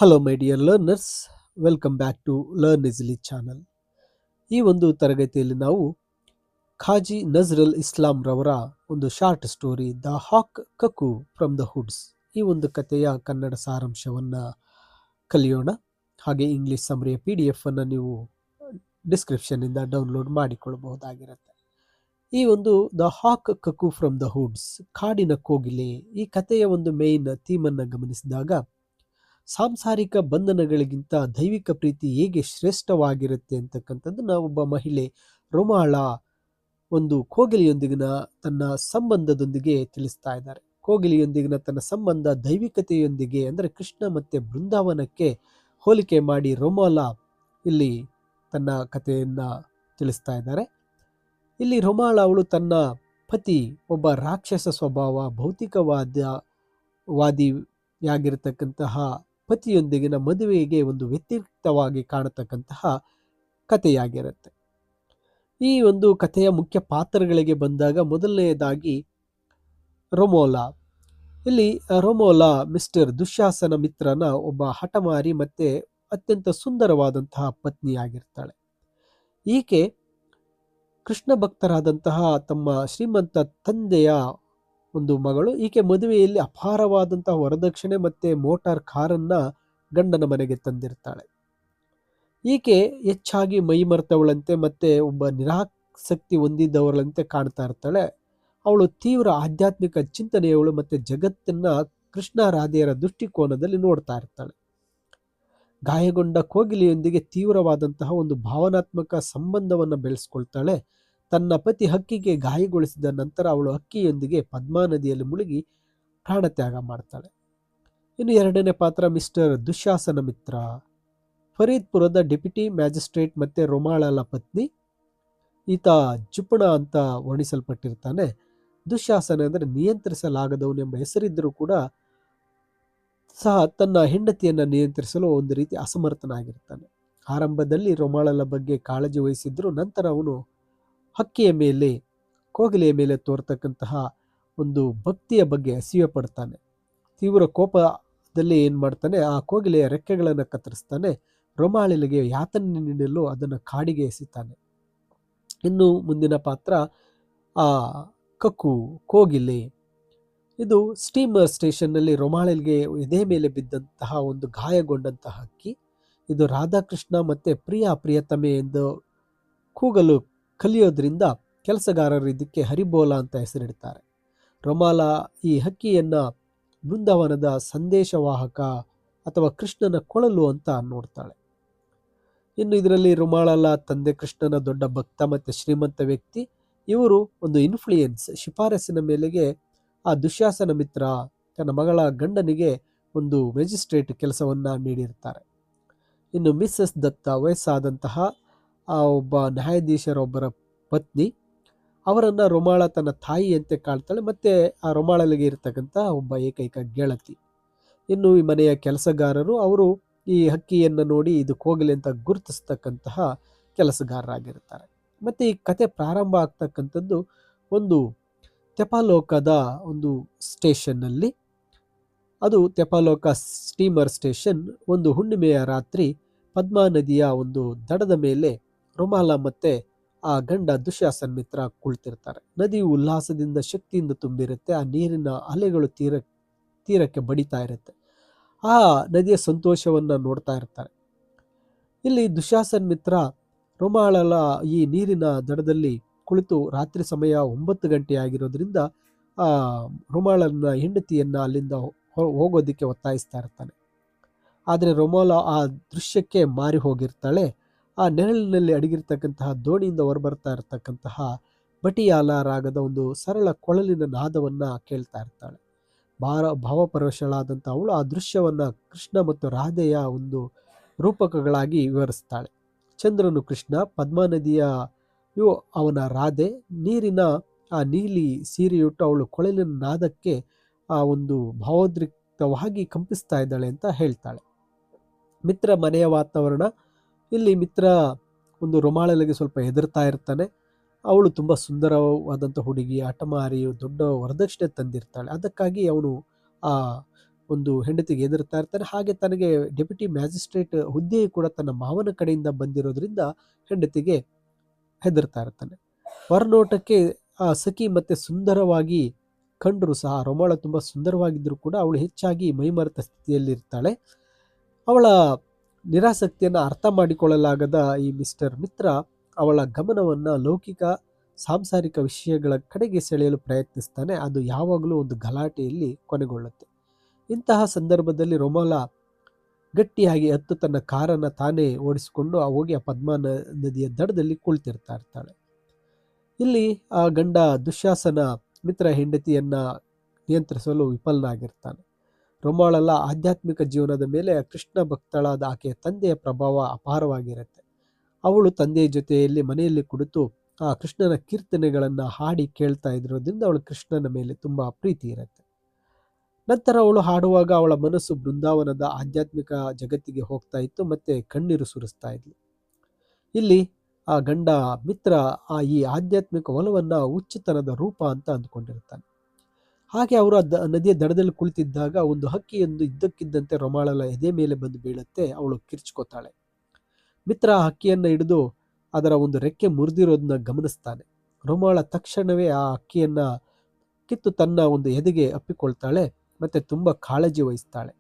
Hello my dear learners, welcome back to learn easily channel. ಈ ಒಂದು ತರಗತಿಯಲ್ಲಿ ನಾವು ಖಾಜಿ ನಜ್ರಲ್ ಇಸ್ಲಾಂ ರವರ ಒಂದು ಶಾರ್ಟ್ ಸ್ಟೋರಿ ದ ಹಾಕ್ ಕಕು ಫ್ರಮ್ ದ ಹುಡ್ಸ್, ಈ ಒಂದು ಕಥೆಯ ಕನ್ನಡ ಸಾರಾಂಶವನ್ನು ಕಲಿಯೋಣ. ಹಾಗೆ ಇಂಗ್ಲಿಷ್ ಸಮರಿಯ PDF ಅನ್ನು ನೀವು ಡಿಸ್ಕ್ರಿಪ್ಷನ್ನಿಂದ ಡೌನ್ಲೋಡ್ ಮಾಡಿಕೊಳ್ಳಬಹುದಾಗಿರುತ್ತೆ. ಈ ಒಂದು ದ ಹಾಕ್ ಕಕು ಫ್ರಮ್ ದ ಹುಡ್ಸ್, ಕಾಡಿನ ಕೋಗಿಲೆ, ಈ ಕಥೆಯ ಒಂದು ಮೇನ್ ಥೀಮನ್ನು ಗಮನಿಸಿದಾಗ ಸಾಂಸಾರಿಕ ಬಂಧನಗಳಿಗಿಂತ ದೈವಿಕ ಪ್ರೀತಿ ಹೇಗೆ ಶ್ರೇಷ್ಠವಾಗಿರುತ್ತೆ ಅಂತಕ್ಕಂಥದ್ದು ಒಬ್ಬ ಮಹಿಳೆ ರೋಮಾಳ ಒಂದು ಕೋಗಿಲೆಯೊಂದಿಗಿನ ತನ್ನ ಸಂಬಂಧದೊಂದಿಗೆ ತಿಳಿಸ್ತಾ ಇದ್ದಾರೆ. ಕೋಗಿಲೆಯೊಂದಿಗಿನ ತನ್ನ ಸಂಬಂಧ ದೈವಿಕತೆಯೊಂದಿಗೆ ಅಂದರೆ ಕೃಷ್ಣ ಮತ್ತೆ ಬೃಂದಾವನಕ್ಕೆ ಹೋಲಿಕೆ ಮಾಡಿ ರೋಮಾಳ ಇಲ್ಲಿ ತನ್ನ ಕಥೆಯನ್ನ ತಿಳಿಸ್ತಾ ಇದ್ದಾರೆ. ಇಲ್ಲಿ ರೋಮಾಳ ಅವಳು ತನ್ನ ಪತಿ ಒಬ್ಬ ರಾಕ್ಷಸ ಸ್ವಭಾವ ಭೌತಿಕವಾದಿಯಾಗಿರ್ತಕ್ಕಂತಹ ಪತಿಯೊಂದಿಗಿನ ಮದುವೆಗೆ ಒಂದು ವ್ಯತಿರಿಕ್ತವಾಗಿ ಕಾಣತಕ್ಕಂತಹ ಕಥೆಯಾಗಿರುತ್ತೆ. ಈ ಒಂದು ಕಥೆಯ ಮುಖ್ಯ ಪಾತ್ರಗಳಿಗೆ ಬಂದಾಗ ಮೊದಲನೆಯದಾಗಿ ರೋಮೋಲಾ. ಇಲ್ಲಿ ರೋಮೋಲಾ ಮಿಸ್ಟರ್ ದುಶ್ಯಾಸನ ಮಿತ್ರನ ಒಬ್ಬ ಹಠಮಾರಿ ಮತ್ತೆ ಅತ್ಯಂತ ಸುಂದರವಾದಂತಹ ಪತ್ನಿಯಾಗಿರ್ತಾಳೆ. ಈಕೆ ಕೃಷ್ಣ ಭಕ್ತರಾದಂತಹ ತಮ್ಮ ಶ್ರೀಮಂತ ತಂದೆಯ ಒಂದು ಮಗಳು. ಈಕೆ ಮದುವೆಯಲ್ಲಿ ಅಪಾರವಾದಂತಹ ವರದಕ್ಷಿಣೆ ಮತ್ತೆ ಮೋಟಾರ್ ಕಾರನ್ನ ಗಂಡನ ಮನೆಗೆ ತಂದಿರ್ತಾಳೆ. ಈಕೆ ಹೆಚ್ಚಾಗಿ ಮೈಮರೆತವಳಂತೆ ಮತ್ತೆ ಒಬ್ಬ ನಿರಾಸಕ್ತಿ ಹೊಂದಿದ್ದವಳಂತೆ ಕಾಣ್ತಾ ಇರ್ತಾಳೆ. ಅವಳು ತೀವ್ರ ಆಧ್ಯಾತ್ಮಿಕ ಚಿಂತನೆಯವಳು ಮತ್ತೆ ಜಗತ್ತನ್ನ ಕೃಷ್ಣ ರಾಧೆಯರ ದೃಷ್ಟಿಕೋನದಲ್ಲಿ ನೋಡ್ತಾ ಇರ್ತಾಳೆ. ಗಾಯಗೊಂಡ ಕೋಗಿಲೆಯೊಂದಿಗೆ ತೀವ್ರವಾದಂತಹ ಒಂದು ಭಾವನಾತ್ಮಕ ಸಂಬಂಧವನ್ನು ಬೆಳೆಸ್ಕೊಳ್ತಾಳೆ. ತನ್ನ ಪತಿ ಹಕ್ಕಿಗೆ ಗಾಯಗೊಳಿಸಿದ ನಂತರ ಅವಳು ಹಕ್ಕಿಯೊಂದಿಗೆ ಪದ್ಮಾ ನದಿಯಲ್ಲಿ ಮುಳುಗಿ ಪ್ರಾಣತ್ಯಾಗ ಮಾಡ್ತಾಳೆ. ಇನ್ನು ಎರಡನೇ ಪಾತ್ರ ಮಿಸ್ಟರ್ ದುಶ್ಯಾಸನ ಮಿತ್ರ, ಫರೀದ್ಪುರದ ಡೆಪ್ಯೂಟಿ ಮ್ಯಾಜಿಸ್ಟ್ರೇಟ್ ಮತ್ತೆ ರೋಮಾಳಲ ಪತ್ನಿ. ಈತ ಜುಪಣ ಅಂತ ವರ್ಣಿಸಲ್ಪಟ್ಟಿರ್ತಾನೆ. ದುಶ್ಯಾಸನ ಅಂದರೆ ನಿಯಂತ್ರಿಸಲಾಗದವನು ಎಂಬ ಹೆಸರಿದ್ದರೂ ಕೂಡ ಸಹ ತನ್ನ ಹೆಂಡತಿಯನ್ನ ನಿಯಂತ್ರಿಸಲು ಒಂದು ರೀತಿ ಅಸಮರ್ಥನಾಗಿರ್ತಾನೆ. ಆರಂಭದಲ್ಲಿ ರೋಮಾಳಲ ಬಗ್ಗೆ ಕಾಳಜಿ ವಹಿಸಿದ್ರು, ನಂತರ ಅವನು ಹಕ್ಕಿಯ ಮೇಲೆ ಕೋಗಿಲೆಯ ಮೇಲೆ ತೋರ್ತಕ್ಕಂತಹ ಒಂದು ಭಕ್ತಿಯ ಬಗ್ಗೆ ಅಸೂಯೆ ಪಡ್ತಾನೆ. ತೀವ್ರ ಕೋಪದಲ್ಲಿ ಏನ್ ಮಾಡ್ತಾನೆ, ಆ ಕೋಗಿಲೆಯ ರೆಕ್ಕೆಗಳನ್ನು ಕತ್ತರಿಸ್ತಾನೆ. ರೋಮಾಳಲಿಗೆ ಯಾತನೆ ನೀಡಲು ಅದನ್ನು ಕಾಡಿಗೆ ಎಸಿತಾನೆ. ಇನ್ನು ಮುಂದಿನ ಪಾತ್ರ ಆ ಕಕ್ಕು ಕೋಗಿಲೆ. ಇದು ಸ್ಟೀಮರ್ ಸ್ಟೇಷನ್ನಲ್ಲಿ ರೋಮಾಳಲಿಗೆ ಎದೆ ಮೇಲೆ ಬಿದ್ದಂತಹ ಒಂದು ಗಾಯಗೊಂಡಂತಹ ಹಕ್ಕಿ. ಇದು ರಾಧಾಕೃಷ್ಣ ಮತ್ತೆ ಪ್ರಿಯತಮೆ ಎಂದು ಕೂಗಲು ಕಲಿಯೋದ್ರಿಂದ ಕೆಲಸಗಾರರು ಇದಕ್ಕೆ ಹರಿಬೋಲ ಅಂತ ಹೆಸರಿಡ್ತಾರೆ. ರೋಮಾಳ ಈ ಹಕ್ಕಿಯನ್ನ ಬೃಂದಾವನದ ಸಂದೇಶವಾಹಕ ಅಥವಾ ಕೃಷ್ಣನ ಕೊಳಲು ಅಂತ ನೋಡ್ತಾಳೆ. ಇನ್ನು ಇದರಲ್ಲಿ ರೋಮಾಳಲ ತಂದೆ ಕೃಷ್ಣನ ದೊಡ್ಡ ಭಕ್ತ ಮತ್ತೆ ಶ್ರೀಮಂತ ವ್ಯಕ್ತಿ. ಇವರು ಒಂದು ಇನ್ಫ್ಲೂಯೆನ್ಸ್ ಶಿಫಾರಸಿನ ಮೇಲೆಗೆ ಆ ದುಶ್ಯಾಸನ ಮಿತ್ರ ತನ್ನ ಮಗಳ ಗಂಡನಿಗೆ ಒಂದು ಮ್ಯಾಜಿಸ್ಟ್ರೇಟ್ ಕೆಲಸವನ್ನ ನೀಡಿರ್ತಾರೆ. ಇನ್ನು ಮಿಸ್ಸಸ್ ದತ್ತ ವಯಸ್ಸಾದಂತಹ ಆ ಒಬ್ಬ ನ್ಯಾಯಾಧೀಶರೊಬ್ಬರ ಪತ್ನಿ. ಅವರನ್ನ ರೋಮಾಳ ತನ್ನ ತಾಯಿಯಂತೆ ಕಾಳ್ತಾಳೆ ಮತ್ತೆ ಆ ರೋಮಾಳಲಿಗೆ ಇರತಕ್ಕಂಥ ಒಬ್ಬ ಏಕೈಕ ಗೆಳತಿ. ಇನ್ನು ಈ ಮನೆಯ ಕೆಲಸಗಾರರು, ಅವರು ಈ ಹಕ್ಕಿಯನ್ನು ನೋಡಿ ಇದು ಕೋಗಿಲೆ ಅಂತ ಗುರುತಿಸ್ತಕ್ಕಂತಹ ಕೆಲಸಗಾರರಾಗಿರ್ತಾರೆ. ಮತ್ತೆ ಈ ಕತೆ ಪ್ರಾರಂಭ ಆಗ್ತಕ್ಕಂಥದ್ದು ಒಂದು ತೆಪಾಲೋಕದ ಒಂದು ಸ್ಟೇಷನ್ನಲ್ಲಿ. ಅದು ತೆಪಾಲೋಕ ಸ್ಟೀಮರ್ ಸ್ಟೇಷನ್. ಒಂದು ಹುಣ್ಣಿಮೆಯ ರಾತ್ರಿ ಪದ್ಮಾ ನದಿಯ ಒಂದು ದಡದ ಮೇಲೆ ರೋಮಾಳ ಮತ್ತೆ ಆ ಗಂಡ ದುಶ್ಯಾಸನ ಮಿತ್ರ ಕುಳಿತಿರ್ತಾರೆ. ನದಿಯು ಉಲ್ಲಾಸದಿಂದ ಶಕ್ತಿಯಿಂದ ತುಂಬಿರುತ್ತೆ. ಆ ನೀರಿನ ಅಲೆಗಳು ತೀರಕ್ಕೆ ಬಡಿತಾ ಇರುತ್ತೆ. ಆ ನದಿಯ ಸಂತೋಷವನ್ನ ನೋಡ್ತಾ ಇರ್ತಾರೆ. ಇಲ್ಲಿ ದುಶ್ಯಾಸನ ಮಿತ್ರ ರೋಮಾಳಲ ಈ ನೀರಿನ ದಡದಲ್ಲಿ ಕುಳಿತು ರಾತ್ರಿ ಸಮಯ 9 ಗಂಟೆ ಆಗಿರೋದ್ರಿಂದ ಆ ರೋಮಾಳನ ಹೆಂಡತಿಯನ್ನ ಅಲ್ಲಿಂದ ಹೋಗೋದಿಕ್ಕೆ ಒತ್ತಾಯಿಸ್ತಾ ಇರ್ತಾನೆ. ಆದರೆ ರೋಮಾಳ ಆ ದೃಶ್ಯಕ್ಕೆ ಮಾರಿ ಹೋಗಿರ್ತಾಳೆ. ಆ ನೆರಳಿನಲ್ಲಿ ಅಡಗಿರ್ತಕ್ಕಂತಹ ದೋಣಿಯಿಂದ ಹೊರಬರ್ತಾ ಇರತಕ್ಕಂತಹ ಬಟಿಯಾಲ ರಾಗದ ಒಂದು ಸರಳ ಕೊಳಲಿನ ನಾದವನ್ನ ಕೇಳ್ತಾ ಇರ್ತಾಳೆ. ಭಾವಪರವಶಳಾದಂಥ ಅವಳು ಆ ದೃಶ್ಯವನ್ನ ಕೃಷ್ಣ ಮತ್ತು ರಾಧೆಯ ಒಂದು ರೂಪಕಗಳಾಗಿ ವಿವರಿಸ್ತಾಳೆ. ಚಂದ್ರನು ಕೃಷ್ಣ, ಪದ್ಮಾ ನದಿಯ ಅವನ ರಾಧೆ, ನೀರಿನ ಆ ನೀಲಿ ಸೀರೆಯುಟ್ಟು ಅವಳು ಕೊಳಲಿನ ನಾದಕ್ಕೆ ಆ ಒಂದು ಭಾವೋದ್ರಿಕ್ತವಾಗಿ ಕಂಪಿಸ್ತಾ ಇದ್ದಾಳೆ ಅಂತ ಹೇಳ್ತಾಳೆ. ಮಿತ್ರ ಮನೆಯ ವಾತಾವರಣ. ಇಲ್ಲಿ ಮಿತ್ರ ಒಂದು ರೋಮಾಳಲಿಗೆ ಸ್ವಲ್ಪ ಹೆದರ್ತಾ ಇರ್ತಾನೆ. ಅವಳು ತುಂಬ ಸುಂದರವಾದಂಥ ಹುಡುಗಿ, ಹಠಮಾರಿ, ದೊಡ್ಡ ವರದಕ್ಷಿಣೆ ತಂದಿರ್ತಾಳೆ. ಅದಕ್ಕಾಗಿ ಅವನು ಆ ಒಂದು ಹೆಂಡತಿಗೆ ಹೆದರ್ತಾ ಇರ್ತಾನೆ. ಹಾಗೆ ತನಗೆ ಡೆಪ್ಯೂಟಿ ಮ್ಯಾಜಿಸ್ಟ್ರೇಟ್ ಹುದ್ದೆಯು ಕೂಡ ತನ್ನ ಮಾವನ ಕಡೆಯಿಂದ ಬಂದಿರೋದ್ರಿಂದ ಹೆಂಡತಿಗೆ ಹೆದರ್ತಾ ಇರ್ತಾನೆ. ಹೊರನೋಟಕ್ಕೆ ಆ ಸಖಿ ಮತ್ತೆ ಸುಂದರವಾಗಿ ಕಂಡರೂ ಸಹ ರೊಮಾಳ ತುಂಬ ಸುಂದರವಾಗಿದ್ದರೂ ಕೂಡ ಅವಳು ಹೆಚ್ಚಾಗಿ ಮೈಮರೆತ ಸ್ಥಿತಿಯಲ್ಲಿ ಇರ್ತಾಳೆ. ಅವಳ ನಿರಾಸಕ್ತಿಯನ್ನು ಅರ್ಥ ಮಾಡಿಕೊಳ್ಳಲಾಗದ ಈ ಮಿಸ್ಟರ್ ಮಿತ್ರ ಅವಳ ಗಮನವನ್ನು ಲೌಕಿಕ ಸಾಂಸಾರಿಕ ವಿಷಯಗಳ ಕಡೆಗೆ ಸೆಳೆಯಲು ಪ್ರಯತ್ನಿಸ್ತಾನೆ. ಅದು ಯಾವಾಗಲೂ ಒಂದು ಗಲಾಟೆಯಲ್ಲಿ ಕೊನೆಗೊಳ್ಳುತ್ತೆ. ಇಂತಹ ಸಂದರ್ಭದಲ್ಲಿ ರೊಮಾಲ ಗಟ್ಟಿಯಾಗಿ ಹತ್ತು ತನ್ನ ಕಾರನ್ನು ತಾನೇ ಓಡಿಸಿಕೊಂಡು ಹೋಗಿ ಆ ಪದ್ಮಾ ನದಿಯ ದಡದಲ್ಲಿ ಕುಳಿತಿರ್ತಾ ಇರ್ತಾಳೆ. ಇಲ್ಲಿ ಆ ಗಂಡ ದುಶ್ಯಾಸನ ಮಿತ್ರ ಹೆಂಡತಿಯನ್ನ ನಿಯಂತ್ರಿಸಲು ವಿಫಲನಾಗಿರ್ತಾನೆ. ರೊಮಾಳಲ್ಲ ಆಧ್ಯಾತ್ಮಿಕ ಜೀವನದ ಮೇಲೆ ಕೃಷ್ಣ ಭಕ್ತಳಾದ ಆಕೆಯ ತಂದೆಯ ಪ್ರಭಾವ ಅಪಾರವಾಗಿರುತ್ತೆ. ಅವಳು ತಂದೆಯ ಜೊತೆಯಲ್ಲಿ ಮನೆಯಲ್ಲಿ ಕುಳಿತು ಆ ಕೃಷ್ಣನ ಕೀರ್ತನೆಗಳನ್ನು ಹಾಡಿ ಕೇಳ್ತಾ ಇರೋದ್ರಿಂದ ಅವಳು ಕೃಷ್ಣನ ಮೇಲೆ ತುಂಬ ಪ್ರೀತಿ ಇರುತ್ತೆ. ನಂತರ ಅವಳು ಹಾಡುವಾಗ ಅವಳ ಮನಸ್ಸು ಬೃಂದಾವನದ ಆಧ್ಯಾತ್ಮಿಕ ಜಗತ್ತಿಗೆ ಹೋಗ್ತಾ ಇತ್ತು ಮತ್ತೆ ಕಣ್ಣೀರು ಸುರಿಸ್ತಾ ಇದ್ಲು. ಇಲ್ಲಿ ಆ ಗಂಡ ಮಿತ್ರ ಈ ಆಧ್ಯಾತ್ಮಿಕ ಒಲವನ್ನ ಹುಚ್ಚುತನದ ರೂಪ ಅಂತ ಅಂದ್ಕೊಂಡಿರ್ತಾನೆ. ಹಾಗೆ ಅವರು ನದಿಯ ದಡದಲ್ಲಿ ಕುಳಿತಿದ್ದಾಗ ಒಂದು ಹಕ್ಕಿಯೊಂದು ಇದ್ದಕ್ಕಿದ್ದಂತೆ ರೊಮಾಳಲ ಎದೆ ಮೇಲೆ ಬಂದು ಬೀಳುತ್ತೆ. ಅವಳು ಕಿರ್ಚ್ಕೋತಾಳೆ. ಮಿತ್ರ ಆ ಹಕ್ಕಿಯನ್ನ ಹಿಡಿದು ಅದರ ಒಂದು ರೆಕ್ಕೆ ಮುರಿದಿರೋದನ್ನ ಗಮನಿಸ್ತಾನೆ. ರೊಮಾಳ ತಕ್ಷಣವೇ ಆ ಹಕ್ಕಿಯನ್ನ ಕಿತ್ತು ತನ್ನ ಒಂದು ಎದೆಗೆ ಅಪ್ಪಿಕೊಳ್ತಾಳೆ ಮತ್ತೆ ತುಂಬಾ ಕಾಳಜಿ ವಹಿಸ್ತಾಳೆ.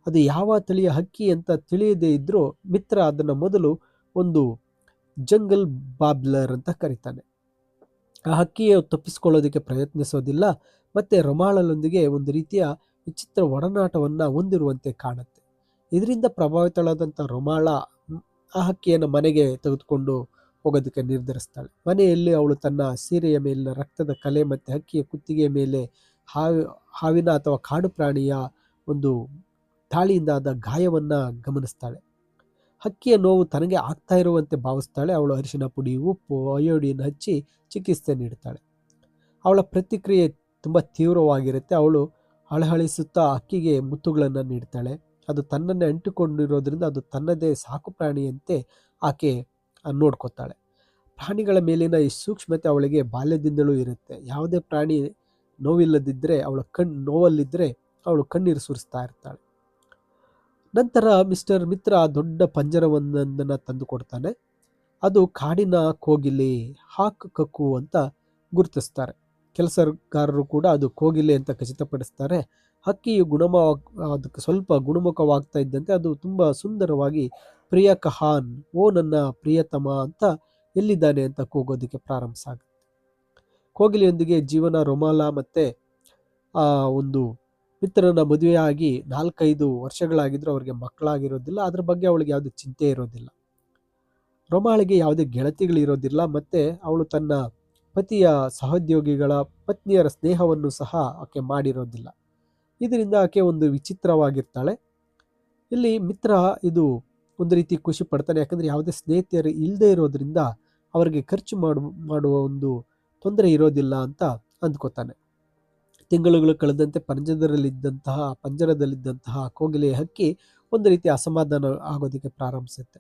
ಅದು ಯಾವ ತಳಿಯ ಹಕ್ಕಿ ಅಂತ ತಿಳಿಯದೇ ಇದ್ರೂ ಮಿತ್ರ ಅದನ್ನ ಮೊದಲು ಒಂದು ಜಂಗಲ್ ಬಾಬ್ಲರ್ ಅಂತ ಕರೀತಾನೆ. ಆ ಹಕ್ಕಿಯು ತಪ್ಪಿಸಿಕೊಳ್ಳೋದಕ್ಕೆ ಪ್ರಯತ್ನಿಸೋದಿಲ್ಲ ಮತ್ತೆ ರೊಮಾಳಲೊಂದಿಗೆ ಒಂದು ರೀತಿಯ ವಿಚಿತ್ರ ಒಡನಾಟವನ್ನ ಹೊಂದಿರುವಂತೆ ಕಾಣುತ್ತೆ. ಇದರಿಂದ ಪ್ರಭಾವಿತಳಾದಂಥ ರೊಮಾಳ ಆ ಹಕ್ಕಿಯನ್ನು ಮನೆಗೆ ತೆಗೆದುಕೊಂಡು ಹೋಗೋದಕ್ಕೆ ನಿರ್ಧರಿಸ್ತಾಳೆ. ಮನೆಯಲ್ಲಿ ಅವಳು ತನ್ನ ಸೀರೆಯ ಮೇಲಿನ ರಕ್ತದ ಕಲೆ ಮತ್ತೆ ಹಕ್ಕಿಯ ಕುತ್ತಿಗೆಯ ಮೇಲೆ ಹಾವಿನ ಅಥವಾ ಕಾಡು ಪ್ರಾಣಿಯ ಒಂದು ದಾಳಿಯಿಂದಾದ ಗಾಯವನ್ನ ಗಮನಿಸ್ತಾಳೆ. ಹಕ್ಕಿಯ ನೋವು ತನಗೆ ಆಗ್ತಾ ಇರುವಂತೆ ಭಾವಿಸ್ತಾಳೆ. ಅವಳು ಅರಿಶಿನ ಪುಡಿ, ಉಪ್ಪು, ಅಯೋಡಿನ್ ಹಚ್ಚಿ ಚಿಕಿತ್ಸೆ ನೀಡ್ತಾಳೆ. ಅವಳ ಪ್ರತಿಕ್ರಿಯೆ ತುಂಬ ತೀವ್ರವಾಗಿರುತ್ತೆ. ಅವಳು ಹಳಹಳಿಸುತ್ತಾ ಹಕ್ಕಿಗೆ ಮುತ್ತುಗಳನ್ನು ನೀಡ್ತಾಳೆ. ಅದು ತನ್ನನ್ನೇ ಅಂಟಿಕೊಂಡಿರೋದ್ರಿಂದ ಅದು ತನ್ನದೇ ಸಾಕು ಪ್ರಾಣಿಯಂತೆ ಆಕೆ ನೋಡ್ಕೋತಾಳೆ. ಪ್ರಾಣಿಗಳ ಮೇಲಿನ ಈ ಸೂಕ್ಷ್ಮತೆ ಅವಳಿಗೆ ಬಾಲ್ಯದಿಂದಲೂ ಇರುತ್ತೆ. ಯಾವುದೇ ಪ್ರಾಣಿ ನೋವಿಲ್ಲದಿದ್ದರೆ ನೋವಲ್ಲಿದ್ದರೆ ಅವಳು ಕಣ್ಣೀರು ಸುರಿಸ್ತಾ ಇರ್ತಾಳೆ. ನಂತರ ಮಿಸ್ಟರ್ ಮಿತ್ರ ದೊಡ್ಡ ಪಂಜರವೊಂದನ್ನು ತಂದು ಕೊಡ್ತಾನೆ. ಅದು ಕಾಡಿನ ಕೋಗಿಲೆ, ಹಾಕ್ ಕಕ್ಕು ಅಂತ ಗುರುತಿಸ್ತಾರೆ. ಕೆಲಸಗಾರರು ಕೂಡ ಅದು ಕೋಗಿಲೆ ಅಂತ ಖಚಿತಪಡಿಸ್ತಾರೆ. ಹಕ್ಕಿಯು ಅದಕ್ಕೆ ಸ್ವಲ್ಪ ಗುಣಮುಖವಾಗ್ತಾ ಇದ್ದಂತೆ ಅದು ತುಂಬ ಸುಂದರವಾಗಿ ಪ್ರಿಯ ಕಹಾನ್, ಓ ನನ್ನ ಪ್ರಿಯತಮ ಅಂತ ಎಲ್ಲಿದ್ದಾನೆ ಅಂತ ಕೂಗೋದಕ್ಕೆ ಪ್ರಾರಂಭಿಸಾಗುತ್ತೆ. ಕೋಗಿಲೆಯೊಂದಿಗೆ ಜೀವನ ರೊಮಾಲ ಮತ್ತೆ ಆ ಒಂದು ಮಿತ್ರನ ಮದುವೆಯಾಗಿ 4-5 ವರ್ಷಗಳಾಗಿದ್ರು ಅವ್ರಿಗೆ ಮಕ್ಕಳಾಗಿರೋದಿಲ್ಲ. ಅದ್ರ ಬಗ್ಗೆ ಅವಳಿಗೆ ಯಾವುದೇ ಚಿಂತೆ ಇರೋದಿಲ್ಲ. ರೊಮಾಳಿಗೆ ಯಾವುದೇ ಗೆಳತಿಗಳಿರೋದಿಲ್ಲ ಮತ್ತೆ ಅವಳು ತನ್ನ ಪತಿಯ ಸಹೋದ್ಯೋಗಿಗಳ ಪತ್ನಿಯರ ಸ್ನೇಹವನ್ನು ಸಹ ಆಕೆ ಮಾಡಿರೋದಿಲ್ಲ. ಇದರಿಂದ ಆಕೆ ಒಂದು ವಿಚಿತ್ರವಾಗಿರ್ತಾಳೆ. ಇಲ್ಲಿ ಮಿತ್ರ ಇದು ಒಂದು ರೀತಿ ಖುಷಿ ಪಡ್ತಾನೆ. ಯಾಕಂದ್ರೆ ಯಾವುದೇ ಸ್ನೇಹಿತರು ಇಲ್ಲದೆ ಇರೋದ್ರಿಂದ ಅವರಿಗೆ ಖರ್ಚು ಮಾಡುವ ಒಂದು ತೊಂದರೆ ಇರೋದಿಲ್ಲ ಅಂತ ಅಂದ್ಕೋತಾನೆ. ತಿಂಗಳುಗಳು ಕಳೆದಂತೆ ಪಂಜರದಲ್ಲಿದ್ದಂತಹ ಕೋಗಿಲೆಯ ಹಕ್ಕಿ ಒಂದು ರೀತಿ ಅಸಮಾಧಾನ ಆಗೋದಕ್ಕೆ ಪ್ರಾರಂಭಿಸುತ್ತೆ.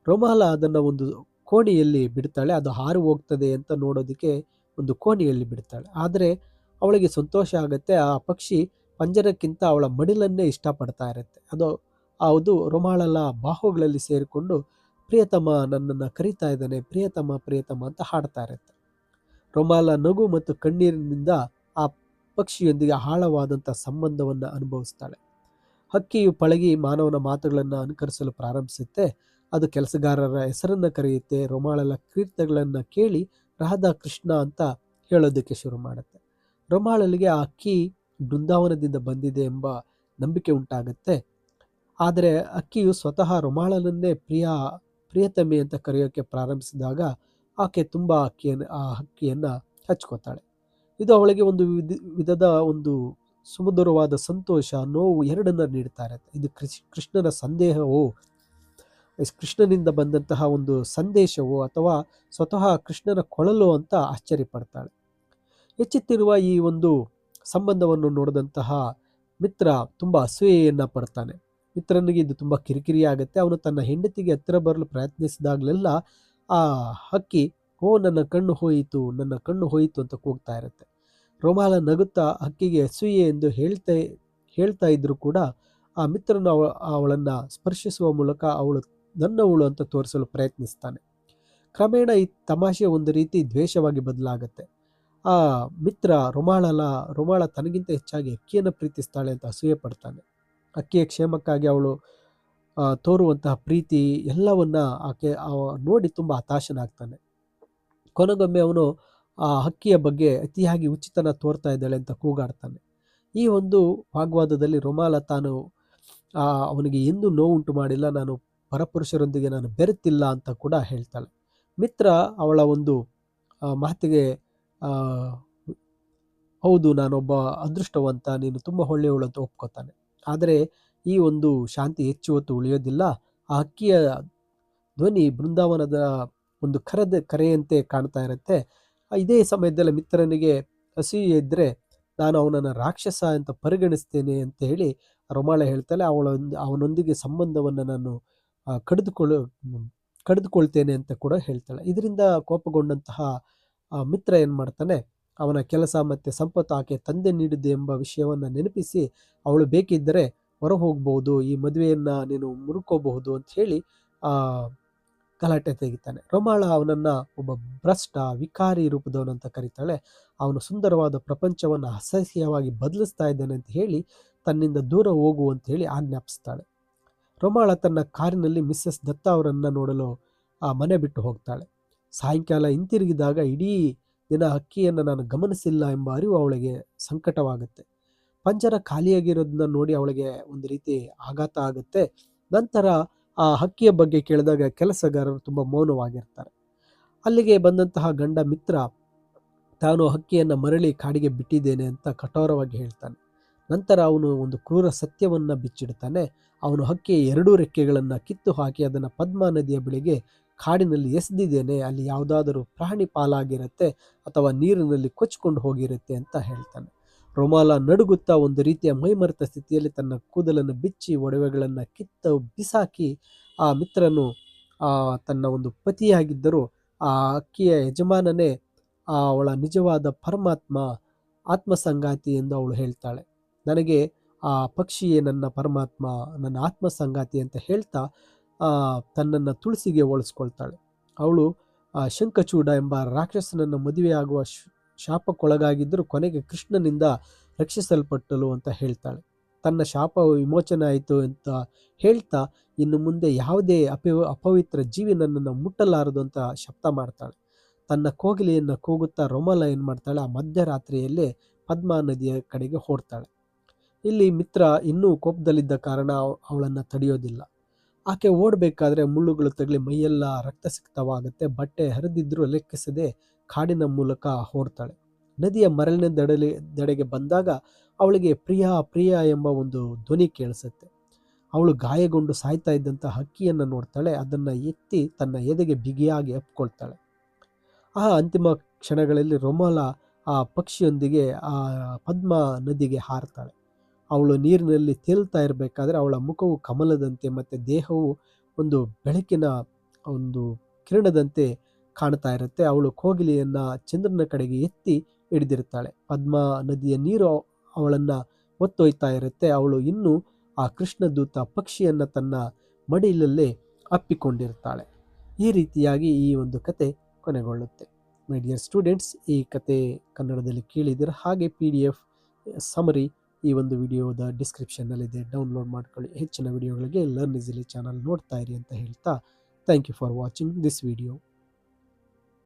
ರೊಮಾಲ ಅದನ್ನು ಒಂದು ಕೋಣೆಯಲ್ಲಿ ಬಿಡ್ತಾಳೆ. ಅದು ಹಾರು ಹೋಗ್ತದೆ ಅಂತ ನೋಡೋದಕ್ಕೆ ಒಂದು ಕೋಣೆಯಲ್ಲಿ ಬಿಡ್ತಾಳೆ. ಆದರೆ ಅವಳಿಗೆ ಸಂತೋಷ ಆಗುತ್ತೆ. ಆ ಪಕ್ಷಿ ಪಂಜರಕ್ಕಿಂತ ಅವಳ ಮಡಿಲನ್ನೇ ಇಷ್ಟಪಡ್ತಾ ಇರುತ್ತೆ. ಅದು ರೊಮಾಳಲ ಬಾಹುಗಳಲ್ಲಿ ಸೇರಿಕೊಂಡು ಪ್ರಿಯತಮ ನನ್ನನ್ನು ಕರೀತಾ ಇದ್ದಾನೆ, ಪ್ರಿಯತಮ ಪ್ರಿಯತಮ ಅಂತ ಹಾಡ್ತಾ ಇರುತ್ತೆ. ರೊಮಾಲ ನಗು ಮತ್ತು ಕಣ್ಣೀರಿನಿಂದ ಆ ಪಕ್ಷಿಯೊಂದಿಗೆ ಆಳವಾದಂಥ ಸಂಬಂಧವನ್ನು ಅನುಭವಿಸ್ತಾಳೆ. ಹಕ್ಕಿಯು ಪಳಗಿ ಮಾನವನ ಮಾತುಗಳನ್ನು ಅನುಕರಿಸಲು ಪ್ರಾರಂಭಿಸುತ್ತೆ. ಅದು ಕೆಲಸಗಾರರ ಹೆಸರನ್ನು ಕರೆಯುತ್ತೆ. ರೊಮಾಳಲ ಕೀರ್ತನೆಗಳನ್ನು ಕೇಳಿ ರಾಧಾ ಕೃಷ್ಣ ಅಂತ ಹೇಳೋದಕ್ಕೆ ಶುರು ಮಾಡುತ್ತೆ. ರೊಮಾಳಲಿಗೆ ಆ ಹಕ್ಕಿ ಬೃಂದಾವನದಿಂದ ಬಂದಿದೆ ಎಂಬ ನಂಬಿಕೆ ಉಂಟಾಗುತ್ತೆ. ಆದರೆ ಅಕ್ಕಿಯು ಸ್ವತಃ ರೊಮಾಳಲನ್ನೇ ಪ್ರಿಯತಮೆ ಅಂತ ಕರೆಯೋಕ್ಕೆ ಪ್ರಾರಂಭಿಸಿದಾಗ ಆಕೆ ತುಂಬ ಆ ಹಕ್ಕಿಯನ್ನು ಹಚ್ಕೋತಾಳೆ. ಇದು ಅವಳಿಗೆ ಒಂದು ವಿಧದ ಒಂದು ಸುಮಧುರವಾದ ಸಂತೋಷ, ನೋವು ಎರಡನ್ನ ನೀಡ್ತಾ ಇರುತ್ತೆ. ಇದು ಕೃಷ್ಣನ ಸಂದೇಹವೋ, ಕೃಷ್ಣನಿಂದ ಬಂದಂತಹ ಒಂದು ಸಂದೇಶವೋ ಅಥವಾ ಸ್ವತಃ ಕೃಷ್ಣನ ಕೊಳಲು ಅಂತ ಆಶ್ಚರ್ಯಪಡ್ತಾಳೆ. ಹೆಚ್ಚುತ್ತಿರುವ ಈ ಒಂದು ಸಂಬಂಧವನ್ನು ನೋಡಿದಂತಹ ಮಿತ್ರ ತುಂಬ ಅಸೂಯೆಯನ್ನ ಪಡ್ತಾನೆ. ಮಿತ್ರನಿಗೆ ಇದು ತುಂಬ ಕಿರಿಕಿರಿ ಆಗುತ್ತೆ. ಅವನು ತನ್ನ ಹೆಂಡತಿಗೆ ಹತ್ತಿರ ಬರಲು ಪ್ರಯತ್ನಿಸಿದಾಗಲೆಲ್ಲ ಆ ಹಕ್ಕಿ ಓ ನನ್ನ ಕಣ್ಣು ಹೋಯಿತು, ನನ್ನ ಕಣ್ಣು ಹೋಯಿತು ಅಂತ ಕೂಗ್ತಾ ಇರುತ್ತೆ. ರೊಮಾಲ ನಗುತ್ತಾ ಹಕ್ಕಿಗೆ ಅಸೂಯೆ ಎಂದು ಹೇಳ್ತಾ ಇದ್ರು ಕೂಡ ಆ ಮಿತ್ರನು ಅವಳನ್ನು ಸ್ಪರ್ಶಿಸುವ ಮೂಲಕ ಅವಳು ನನ್ನವಳು ಅಂತ ತೋರಿಸಲು ಪ್ರಯತ್ನಿಸ್ತಾನೆ. ಕ್ರಮೇಣ ಈ ತಮಾಷೆ ಒಂದು ರೀತಿ ದ್ವೇಷವಾಗಿ ಬದಲಾಗುತ್ತೆ. ಆ ಮಿತ್ರ ರೋಮಾಳ ತನಗಿಂತ ಹೆಚ್ಚಾಗಿ ಅಕ್ಕಿಯನ್ನು ಪ್ರೀತಿಸ್ತಾಳೆ ಅಂತ ಅಸೂಯೆ ಪಡ್ತಾನೆ. ಅಕ್ಕಿಯ ಕ್ಷೇಮಕ್ಕಾಗಿ ಅವಳು ತೋರುವಂತಹ ಪ್ರೀತಿ ಎಲ್ಲವನ್ನ ಆಕೆ ನೋಡಿ ತುಂಬ ಹತಾಶನಾಗ್ತಾನೆ. ಕೊನೆಗೊಮ್ಮೆ ಅವನು ಆ ಹಕ್ಕಿಯ ಬಗ್ಗೆ ಅತಿಯಾಗಿ ಉಚಿತನ ತೋರ್ತಾ ಇದ್ದಾಳೆ ಅಂತ ಕೂಗಾಡ್ತಾನೆ. ಈ ಒಂದು ವಾಗ್ವಾದದಲ್ಲಿ ರೋಮಾಲ ತಾನು ಅವನಿಗೆ ಎಂದೂ ನೋವುಂಟು ಮಾಡಿಲ್ಲ, ನಾನು ಪರಪುರುಷರೊಂದಿಗೆ ನಾನು ಬೆರೆತಿಲ್ಲ ಅಂತ ಕೂಡ ಹೇಳ್ತಾಳೆ. ಮಿತ್ರ ಅವಳ ಒಂದು ಮಾತಿಗೆ ಹೌದು, ನಾನೊಬ್ಬ ಅದೃಷ್ಟವಂತ, ನೀನು ತುಂಬ ಒಳ್ಳೆಯವಳು ಅಂತ ಒಪ್ಕೋತಾನೆ. ಆದರೆ ಈ ಒಂದು ಶಾಂತಿ ಹೆಚ್ಚು ಹೊತ್ತು ಉಳಿಯೋದಿಲ್ಲ. ಆ ಹಕ್ಕಿಯ ಧ್ವನಿ ಬೃಂದಾವನದ ಒಂದು ಕರೆಯಂತೆ ಕಾಣ್ತಾ ಇರುತ್ತೆ. ಇದೇ ಸಮಯದಲ್ಲಿ ಮಿತ್ರನಿಗೆ ಅಸೂಯೆ ಇದ್ದರೆ ನಾನು ಅವನನ್ನು ರಾಕ್ಷಸ ಅಂತ ಪರಿಗಣಿಸ್ತೇನೆ ಅಂತ ಹೇಳಿ ರೋಮಾಳ ಹೇಳ್ತಾಳೆ. ಅವನೊಂದಿಗೆ ಸಂಬಂಧವನ್ನು ನಾನು ಕಡಿದುಕೊಳ್ತೇನೆ ಅಂತ ಕೂಡ ಹೇಳ್ತಾಳೆ. ಇದರಿಂದ ಕೋಪಗೊಂಡಂತಹ ಮಿತ್ರ ಏನು ಮಾಡ್ತಾನೆ, ಅವನ ಕೆಲಸ ಮತ್ತು ಸಂಪತ್ತು ಆಕೆ ತಂದೆ ನೀಡಿದೆ ಎಂಬ ವಿಷಯವನ್ನು ನೆನಪಿಸಿ ಅವಳು ಬೇಕಿದ್ದರೆ ಹೊರ ಹೋಗ್ಬೋದು, ಈ ಮದುವೆಯನ್ನು ನೀನು ಮುರುಕೋಬಹುದು ಅಂತ ಹೇಳಿ ಗಲಾಟೆ ತೆಗಿತಾನೆ. ರೋಮಾಳ ಅವನನ್ನು ಒಬ್ಬ ಭ್ರಷ್ಟ ವಿಕಾರಿ ರೂಪದವನಂತ ಕರೀತಾಳೆ. ಅವನು ಸುಂದರವಾದ ಪ್ರಪಂಚವನ್ನು ಅಸಹ್ಯವಾಗಿ ಬದಲಿಸ್ತಾ ಇದ್ದಾನೆ ಅಂತ ಹೇಳಿ ತನ್ನಿಂದ ದೂರ ಹೋಗು ಅಂತ ಹೇಳಿ ಆಜ್ಞಾಪಿಸ್ತಾಳೆ. ರೋಮಾಳ ತನ್ನ ಕಾರಿನಲ್ಲಿ ಮಿಸ್ಸೆಸ್ ದತ್ತಾ ಅವರನ್ನು ನೋಡಲು ಮನೆ ಬಿಟ್ಟು ಹೋಗ್ತಾಳೆ. ಸಾಯಂಕಾಲ ಹಿಂತಿರುಗಿದಾಗ ಇಡೀ ದಿನ ಹಕ್ಕಿಯನ್ನು ನಾನು ಗಮನಿಸಿಲ್ಲ ಎಂಬ ಅರಿವು ಅವಳಿಗೆ ಸಂಕಟವಾಗುತ್ತೆ. ಪಂಜರ ಖಾಲಿಯಾಗಿರೋದನ್ನ ನೋಡಿ ಅವಳಿಗೆ ಒಂದು ರೀತಿ ಆಘಾತ ಆಗುತ್ತೆ. ನಂತರ ಆ ಹಕ್ಕಿಯ ಬಗ್ಗೆ ಕೇಳಿದಾಗ ಕೆಲಸಗಾರರು ತುಂಬ ಮೌನವಾಗಿರ್ತಾರೆ. ಅಲ್ಲಿಗೆ ಬಂದಂತಹ ಗಂಡ ಮಿತ್ರ ತಾನು ಹಕ್ಕಿಯನ್ನು ಮರಳಿ ಕಾಡಿಗೆ ಬಿಟ್ಟಿದ್ದೇನೆ ಅಂತ ಕಠೋರವಾಗಿ ಹೇಳ್ತಾನೆ. ನಂತರ ಅವನು ಒಂದು ಕ್ರೂರ ಸತ್ಯವನ್ನು ಬಿಚ್ಚಿಡ್ತಾನೆ. ಅವನು ಹಕ್ಕಿಯ 2 ರೆಕ್ಕೆಗಳನ್ನು ಕಿತ್ತು ಹಾಕಿ ಅದನ್ನು ಪದ್ಮಾ ನದಿಯ ಬಳಿಗೆ ಕಾಡಿನಲ್ಲಿ ಎಸೆದಿದ್ದೇನೆ, ಅಲ್ಲಿ ಯಾವುದಾದರೂ ಪ್ರಾಣಿ ಪಾಲಾಗಿರುತ್ತೆ ಅಥವಾ ನೀರಿನಲ್ಲಿ ಕೊಚ್ಚಿಕೊಂಡು ಹೋಗಿರುತ್ತೆ ಅಂತ ಹೇಳ್ತಾನೆ. ರೋಮಾಲ ನಡುಗುತ್ತಾ ಒಂದು ರೀತಿಯ ಮೈಮರೆತ ಸ್ಥಿತಿಯಲ್ಲಿ ತನ್ನ ಕೂದಲನ್ನು ಬಿಚ್ಚಿ ಒಡವೆಗಳನ್ನು ಕಿತ್ತು ಬಿಸಾಕಿ, ಆ ಮಿತ್ರನು ತನ್ನ ಒಂದು ಪತಿಯಾಗಿದ್ದರೂ ಆ ಅಕ್ಕಿಯ ಯಜಮಾನನೇ ಅವಳ ನಿಜವಾದ ಪರಮಾತ್ಮ, ಆತ್ಮಸಂಗಾತಿ ಎಂದು ಅವಳು ಹೇಳ್ತಾಳೆ. ನನಗೆ ಆ ಪಕ್ಷಿಯೇ ನನ್ನ ಪರಮಾತ್ಮ, ನನ್ನ ಆತ್ಮಸಂಗಾತಿ ಅಂತ ಹೇಳ್ತಾ ತನ್ನನ್ನು ತುಳಸಿಗೆ ಹೋಲಿಸ್ಕೊಳ್ತಾಳೆ. ಅವಳು ಶಂಖಚೂಡ ಎಂಬ ರಾಕ್ಷಸನನ್ನು ಮದುವೆಯಾಗುವ ಶಾಪಕ್ಕೊಳಗಾಗಿದ್ದರೂ ಕೊನೆಗೆ ಕೃಷ್ಣನಿಂದ ರಕ್ಷಿಸಲ್ಪಟ್ಟಳು ಅಂತ ಹೇಳ್ತಾಳೆ. ತನ್ನ ಶಾಪ ವಿಮೋಚನೆ ಆಯಿತು ಅಂತ ಹೇಳ್ತಾ ಇನ್ನು ಮುಂದೆ ಯಾವುದೇ ಅಪವಿತ್ರ ಜೀವಿ ನನ್ನನ್ನು ಮುಟ್ಟಲಾರದು ಅಂತ ಶಬ್ದ ಮಾಡ್ತಾಳೆ. ತನ್ನ ಕೋಗಿಲೆಯನ್ನು ಕೂಗುತ್ತಾ ರೋಮಾಲ ಏನು ಮಾಡ್ತಾಳೆ, ಆ ಮಧ್ಯರಾತ್ರಿಯಲ್ಲೇ ಪದ್ಮಾ ನದಿಯ ಕಡೆಗೆ ಹೊರಡ್ತಾಳೆ. ಇಲ್ಲಿ ಮಿತ್ರ ಇನ್ನೂ ಕೋಪದಲ್ಲಿದ್ದ ಕಾರಣ ಅವಳನ್ನು ತಡೆಯೋದಿಲ್ಲ. ಆಕೆ ಓಡಬೇಕಾದ್ರೆ ಮುಳ್ಳುಗಳು ತಗಲಿ ಮೈಯೆಲ್ಲ ರಕ್ತಸಿಕ್ತವಾಗುತ್ತೆ. ಬಟ್ಟೆ ಹರಿದಿದ್ರೂ ಲೆಕ್ಕಿಸದೆ ಕಾಡಿನ ಮೂಲಕ ಹೊರಡ್ತಾಳೆ. ನದಿಯ ಮರಳಿನ ದಡೆಗೆ ಬಂದಾಗ ಅವಳಿಗೆ ಪ್ರಿಯ ಎಂಬ ಒಂದು ಧ್ವನಿ ಕೇಳಿಸುತ್ತೆ. ಅವಳು ಗಾಯಗೊಂಡು ಸಾಯ್ತಾ ಇದ್ದಂಥ ಹಕ್ಕಿಯನ್ನು ನೋಡ್ತಾಳೆ. ಅದನ್ನು ಎತ್ತಿ ತನ್ನ ಎದೆಗೆ ಬಿಗಿಯಾಗಿ ಅಪ್ಕೊಳ್ತಾಳೆ. ಆ ಅಂತಿಮ ಕ್ಷಣಗಳಲ್ಲಿ ರೋಮಾಲ ಆ ಪಕ್ಷಿಯೊಂದಿಗೆ ಆ ಪದ್ಮಾ ನದಿಗೆ ಹಾರ್ತಾಳೆ. ಅವಳು ನೀರಿನಲ್ಲಿ ತೇಲ್ತಾ ಇರಬೇಕಾದ್ರೆ ಅವಳ ಮುಖವು ಕಮಲದಂತೆ ಮತ್ತು ದೇಹವು ಒಂದು ಬೆಳಕಿನ ಒಂದು ಕಿರಣದಂತೆ ಕಾಣ್ತಾ ಇರುತ್ತೆ. ಅವಳು ಕೋಗಿಲೆಯನ್ನು ಚಂದ್ರನ ಕಡೆಗೆ ಎತ್ತಿ ಹಿಡಿದಿರ್ತಾಳೆ. ಪದ್ಮಾ ನದಿಯ ನೀರು ಅವಳನ್ನು ಒತ್ತೊಯ್ತಾ ಇರುತ್ತೆ. ಅವಳು ಇನ್ನೂ ಆ ಕೃಷ್ಣದೂತ ಪಕ್ಷಿಯನ್ನು ತನ್ನ ಮಡಿಲಲ್ಲೇ ಅಪ್ಪಿಕೊಂಡಿರ್ತಾಳೆ. ಈ ರೀತಿಯಾಗಿ ಈ ಒಂದು ಕತೆ ಕೊನೆಗೊಳ್ಳುತ್ತೆ. ಮೈ ಡಿಯರ್ ಸ್ಟೂಡೆಂಟ್ಸ್, ಈ ಕತೆ ಕನ್ನಡದಲ್ಲಿ ಕೇಳಿದ್ದೀರ. ಹಾಗೆ PDF ಸಮರಿ ಈ ಒಂದು ವಿಡಿಯೋದ ಡಿಸ್ಕ್ರಿಪ್ಷನ್ನಲ್ಲಿದೆ, ಡೌನ್ಲೋಡ್ ಮಾಡ್ಕೊಳ್ಳಿ. ಹೆಚ್ಚಿನ ವಿಡಿಯೋಗಳಿಗೆ ಲರ್ನ್ ಈಸಿಲಿ ಚಾನಲ್ ನೋಡ್ತಾ ಇರಿ ಅಂತ ಹೇಳ್ತಾ thank you for watching this video.